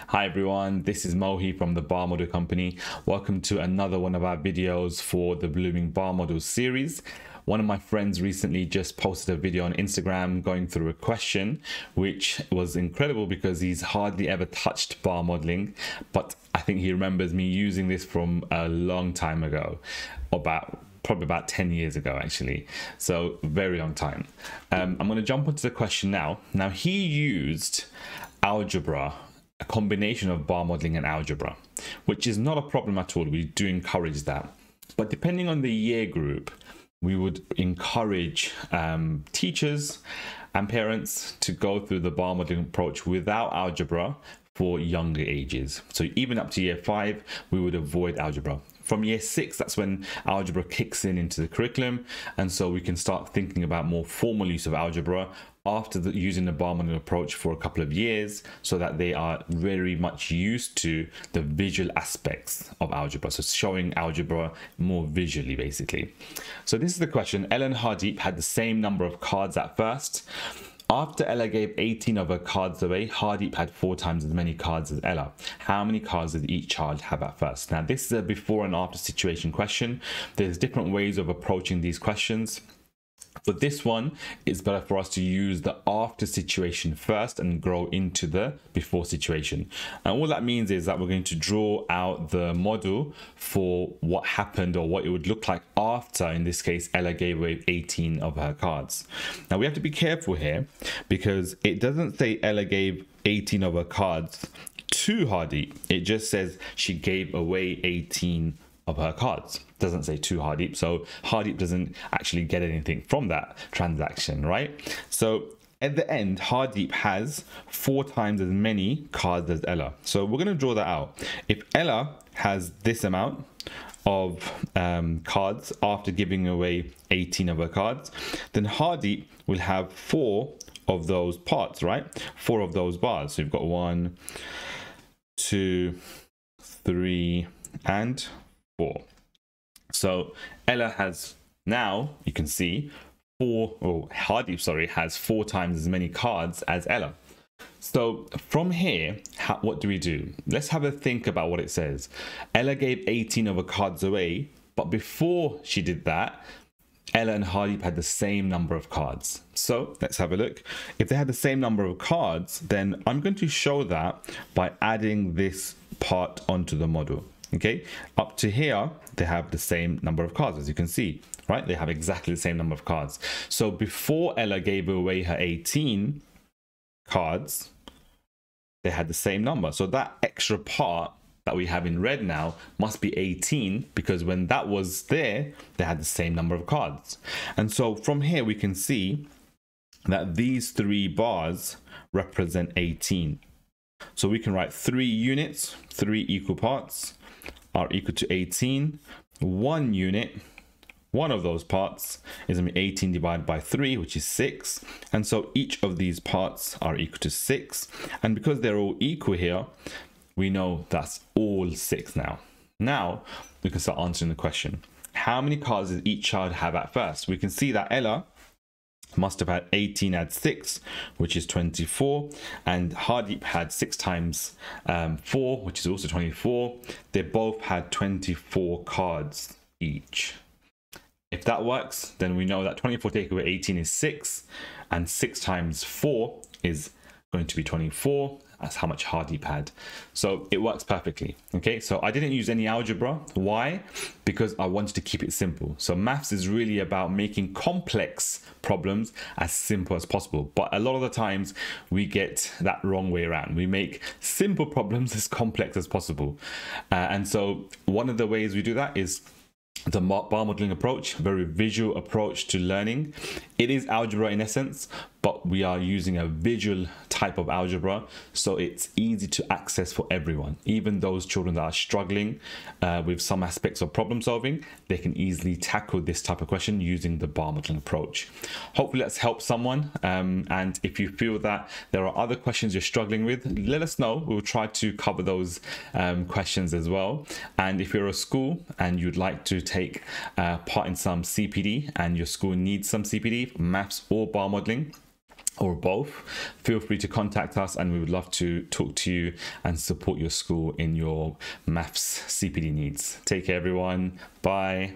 Hi everyone, this is Mohi from the Bar Model Company. Welcome to another one of our videos for the Blooming Bar Models series. One of my friends recently just posted a video on Instagram going through a question, which was incredible because he's hardly ever touched bar modeling, but I think he remembers me using this from a long time ago, probably about 10 years ago actually, so very long time. I'm going to jump into the question now. Now he used algebra, a combination of bar modeling and algebra, which is not a problem at all. We do encourage that, but depending on the year group, we would encourage teachers and parents to go through the bar modeling approach without algebra for younger ages. So even up to year 5, we would avoid algebra. From year 6, that's when algebra kicks into the curriculum, and so we can start thinking about more formal use of algebra after using the bar modeling approach for a couple of years, so that they are very much used to the visual aspects of algebra, so showing algebra more visually basically. So this is the question. Ella and Hardeep had the same number of cards at first. After Ella gave 18 of her cards away, Hardeep had 4 times as many cards as Ella. How many cards did each child have at first? Now this is a before and after situation question. There's different ways of approaching these questions. For this one, it's better for us to use the after situation first and grow into the before situation. And all that means is that we're going to draw out the model for what happened or what it would look like after, in this case, Ella gave away 18 of her cards. Now we have to be careful here because it doesn't say Ella gave 18 of her cards to Hardeep. It just says she gave away 18 of her cards. Doesn't say to Hardeep, so Hardeep doesn't actually get anything from that transaction, right? So at the end, Hardeep has 4 times as many cards as Ella. So we're going to draw that out. If Ella has this amount of cards after giving away 18 of her cards, then Hardeep will have 4 of those parts, right? 4 of those bars. So you've got 1, 2, 3, and 4. So Ella has, now you can see, Hardeep has 4 times as many cards as Ella. So from here, what do we do? Let's have a think about what it says. Ella gave 18 of her cards away, but before she did that, Ella and Hardeep had the same number of cards. So let's have a look. If they had the same number of cards, then I'm going to show that by adding this part onto the model. Okay, up to here, they have the same number of cards, as you can see, right? They have exactly the same number of cards. So before Ella gave away her 18 cards, they had the same number. So that extra part that we have in red now must be 18, because when that was there, they had the same number of cards. And so from here, we can see that these 3 bars represent 18. So we can write 3 units, 3 equal parts, are equal to 18. 1 unit, one of those parts, is going to be 18 divided by 3, which is 6. And so each of these parts are equal to 6. And because they're all equal here, we know that's all 6 now. Now we can start answering the question. How many cards did each child have at first? We can see that Ella must have had 18 add 6, which is 24, and Hardeep had 6 times 4, which is also 24. They both had 24 cards each. If that works, then we know that 24 taken away 18 is 6, and 6 times 4 is going to be 24. That's how much Hardeep had. So it works perfectly. Okay, so I didn't use any algebra. Why? Because I wanted to keep it simple. So maths is really about making complex problems as simple as possible. But a lot of the times we get that wrong way around. We make simple problems as complex as possible. And so one of the ways we do that is the bar modeling approach, very visual approach to learning. It is algebra in essence, but we are using a visual type of algebra, so it's easy to access for everyone. Even those children that are struggling with some aspects of problem solving, they can easily tackle this type of question using the bar modeling approach. Hopefully that's helped someone, and if you feel that there are other questions you're struggling with, let us know. We'll try to cover those questions as well. And if you're a school and you'd like to take part in some CPD and your school needs some CPD, maths or bar modeling, or both, feel free to contact us and we would love to talk to you and support your school in your maths CPD needs. Take care, everyone. Bye.